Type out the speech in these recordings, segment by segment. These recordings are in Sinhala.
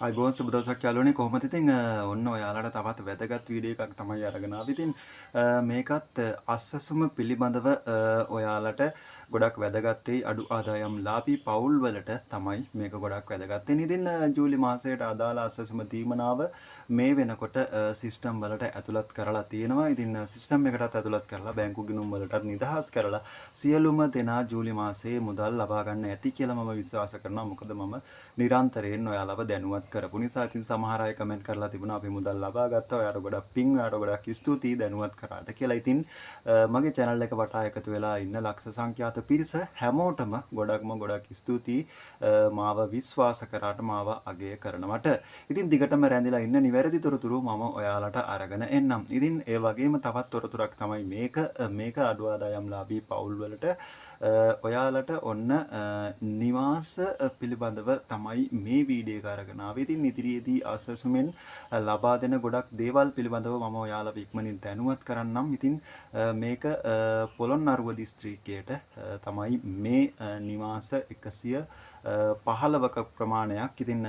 අයිබෝන් සුබ දවසක් යාළුවනේ කොහොමද ඉතින් ඔන්න ඔයාලට තවත් වැදගත් වීඩියෝ එකක් තමයි අරගෙන ආවේ. ඉතින් මේකත් අස්සසුම පිළිබඳව ඔයාලට ගොඩක් වැදගත් වෙයි අඩු ආදායම් ලාභී පවුල් වලට තමයි මේක ගොඩක් වැදගත් වෙන්නේ. ඉතින් ජූලි මාසයට අදාළ අස්සසුම දීමනාව මේ වෙනකොට සිස්ටම් වලට ඇතුළත් කරලා තියෙනවා. ඉතින් සිස්ටම් එකටත් ඇතුළත් කරලා බැංකු ගිණුම් වලටත් නිදහස් කරලා සියලුම දෙනා ජූලි මාසයේ මුදල් ලබා ගන්න ඇති කියලා මම විශ්වාස කරනවා. මොකද මම නිරන්තරයෙන් ඔයාලව දැනුවත් කරපු නිසා. ඉතින් සමහර අය කමෙන්ට් කරලා තිබුණා අපි මුදල් ලබා ගත්තා. ඔයාලට ගොඩක් පිං, ඔයාලට ගොඩක් ස්තුතියි දැනුවත් කරාට කියලා. ඉතින් මගේ channel එක වටා එකතු වෙලා ඉන්න ලක්ෂ සංඛ්‍යාත පිරිස හැමෝටම ගොඩක් ස්තුතියි මාව විශ්වාස කරාට මාව අගය කරනවට. ඉතින් දිගටම රැඳිලා ඉන්න නිවැරදි තොරතුරු මම ඔයාලට අරගෙන එන්නම්. ඉතින් ඒ වගේම තවත් තොරතුරක් තමයි මේක අඩු ආදායම් ලාභී පවුල් වලට ඔයාලට ඔන්න නිවාස පිළිබඳව තමයි මේ වීඩියෝ එක අරගෙන ආවේ. ඉතින් ඉදිරියේදී අසසුමෙන් ලබා දෙන ගොඩක් දේවල් පිළිබඳව මම ඔයාලව ඉක්මනින් දැනුවත් කරන්නම්. ඉතින් මේක පොළොන්නරුව දිස්ත්‍රික්කයට තමයි මේ නිවාස 115ක ප්‍රමාණයක්. ඉතින්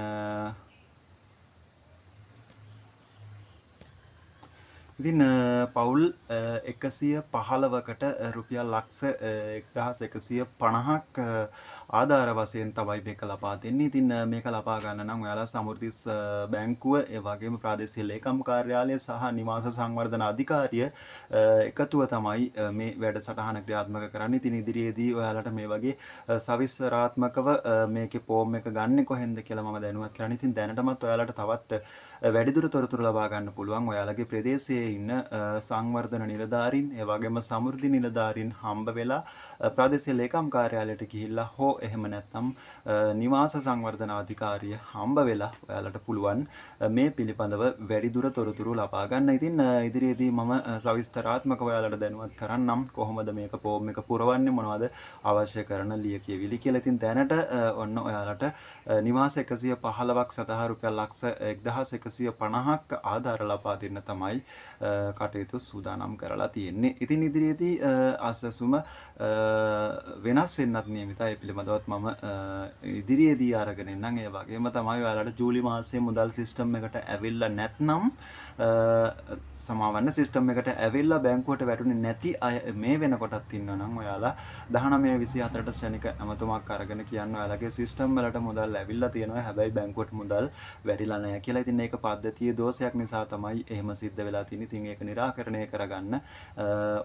පවුල් 115කට රුපියල් ලක්ෂ 1150ක් ආධාර වශයෙන් තමයි මේක ලබා දෙන්නේ. ඉතින් මේක ලබා ගන්න නම් ඔයාලා සමෘද්ධි බැංකුව ඒ වගේම ප්‍රාදේශීය ලේකම් කාර්යාලය සහ නිවාස සංවර්ධන අධිකාරිය එකතුව තමයි මේ වැඩසටහන ක්‍රියාත්මක කරන්නේ. ඉතින් ඉදිරියේදී ඔයාලට මේ වගේ සවිස්තරාත්මකව මේකේ ෆෝම් එක ගන්න කොහෙන්ද කියලා මම දැනුවත් කරන්නේ. ඉතින් දැනටමත් ඔයාලට තවත් වැඩිදුර තොරතුරු ලබා ගන්න පුළුවන්. ඔයාලගේ ප්‍රදේශයේ ඉන්න සංවර්ධන නිලධාරීන් ඒ වගේම සමෘද්ධි නිලධාරීන් හම්බ වෙලා ප්‍රාදේශීය ලේකම් කාර්යාලයට ගිහිල්ලා හෝ එහෙම නැත්නම් නිවාස සංවර්ධන අධිකාරිය හම්බ වෙලා ඔයාලට පුළුවන් මේ පිළිබඳව වැඩිදුර තොරතුරු ලබා ගන්න. ඉතින් ඉදිරියේදී මම සවිස්තරාත්මකව ඔයාලට දැනුවත් කරන්නම් කොහොමද මේක ෆෝම් එක පුරවන්නේ, මොනවද අවශ්‍ය කරන ලියකියවිලි කියලා. ඉතින් දැනට ඔන්න ඔයාලට නිවාස 115ක් සතහා රුපියල් ලක්ෂ 1150ක් ආධාර ලබා දෙන්න තමයි කටයුතු සූදානම් කරලා තියෙන්නේ. ඉතින් ඉදිරියේදී අසසුම වෙනස් වෙන්නත් නියමිතයි. ඒ පිළිබඳවත් මම ඉදිරියේදී අරගෙන එන්නම්. ඒ වගේම තමයි ඔයාලට ජූලි මාසයේ මුදල් සිස්ටම් එකට ඇවිල්ලා නැත්නම් සමාවන්න සිස්ටම් එකට ඇවිල්ලා බැංකුවට වැටුනේ නැති අය මේ වෙනකොටත් ඉන්නවා නම් ඔයාලා 19/24ට ශ්‍රේණික ඇමතුමක් අරගෙන කියන්න ඔයාලගේ සිස්ටම් වලට මුදල් ඇවිල්ලා තියෙනවා. හැබැයි බැංකුවට මුදල් වැඩිලා නැහැ කියලා. ඉතින් ඒක පද්ධතියේ දෝෂයක් නිසා තමයි එහෙම සිද්ධ වෙලා තියෙන්නේ. ඉතින් ඒක निराකරණය කරගන්න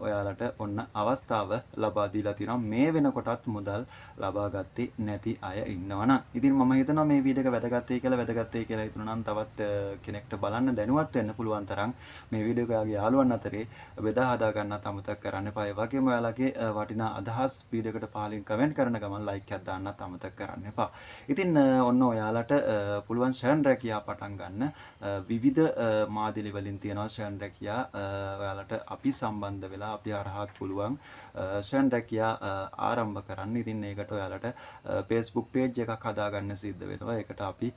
ඔයාලට ඔන්න අවස්ථාව ලබා දීලා තියෙනවා. මේ වෙනකොටත් මුදල් ලබා ගත්තේ නැති අය ඉන්නවනම්. ඉතින් මම හිතනවා මේ වීඩියෝ එක වැදගත් වෙයි කියලා හිතුණා නම් තවත් කෙනෙක්ට බලන්න දැනුවත් වෙන්න පුළුවන් තරම් මේ වීඩියෝ එක යාගේ යාළුවන් අතරේ බෙදා හදා ගන්නත් අමතක කරන්න එපා. ඒ වගේම ඔයාලගේ වටිනා අදහස් වීඩියෝ එකට පහලින් කමෙන්ට් කරන ගමන් ලයික් එකක් දාන්නත් අමතක කරන්න එපා. ඉතින් ඔන්න ඔයාලට පුළුවන් ෂර්න් රැකියා පටන් ගන්න විවිධ මාදිලි වලින් තියෙනවා ෂර්න් රැකියා. ඔයාලට අපි සම්බන්ධ වෙලා අපි අරහත් පුළුවන් ෂර්න් රැකියා ආරම්භ කරන්න. ඉතින් ඒකට ඔයාලට Facebook page එකක් හදාගන්න සිද්ධ වෙනවා. ඒකට අපි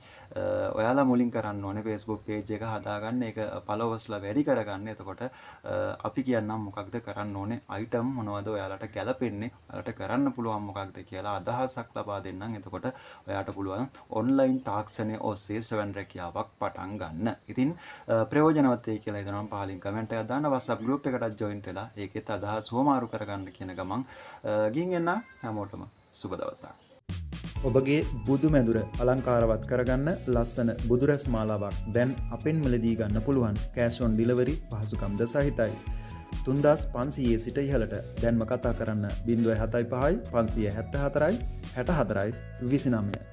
ඔයාලා මුලින් කරන්න ඕනේ Facebook page එක හදාගන්න. ඒක followers-ලා වැඩි කරගන්න. එතකොට අපි කියන්නම් මොකක්ද කරන්න ඕනේ, item මොනවද ඔයාලට ගැලපෙන්නේ, ඔයාලට කරන්න පුළුවන් මොකක්ද කියලා අදහසක් ලබා දෙන්නම්. එතකොට ඔයාලට පුළුවන් online තාක්ෂණය ඔස්සේ ෂර්න් රැකියාවක් පටන් ගන්න. ඉතින් ප්‍රයෝජනවත් වෙයි කියලා හිතනවා. පහලින් කමෙන්ට් එකක් දාන්න. WhatsApp group එකට join වෙලා ඒකෙත් අදහස් වමාරු කරගන්න කියන ගමන් ගින් එන්න හැමෝටම සුබ දවසක්. ඔබගේ බුදු මැදුර අලංකාරවත් කරගන්න ලස්සන බුදුරැස් මාලාවක් දැන් අපෙන් මිලදී ගන්න පුළුවන්. කෑෂ් ඔන් ඩිලිවරි පහසුකම්ද සහිතයි. 3500 සිට ඉහළට දැන්ම කතා කරන්න 075 574 64 29.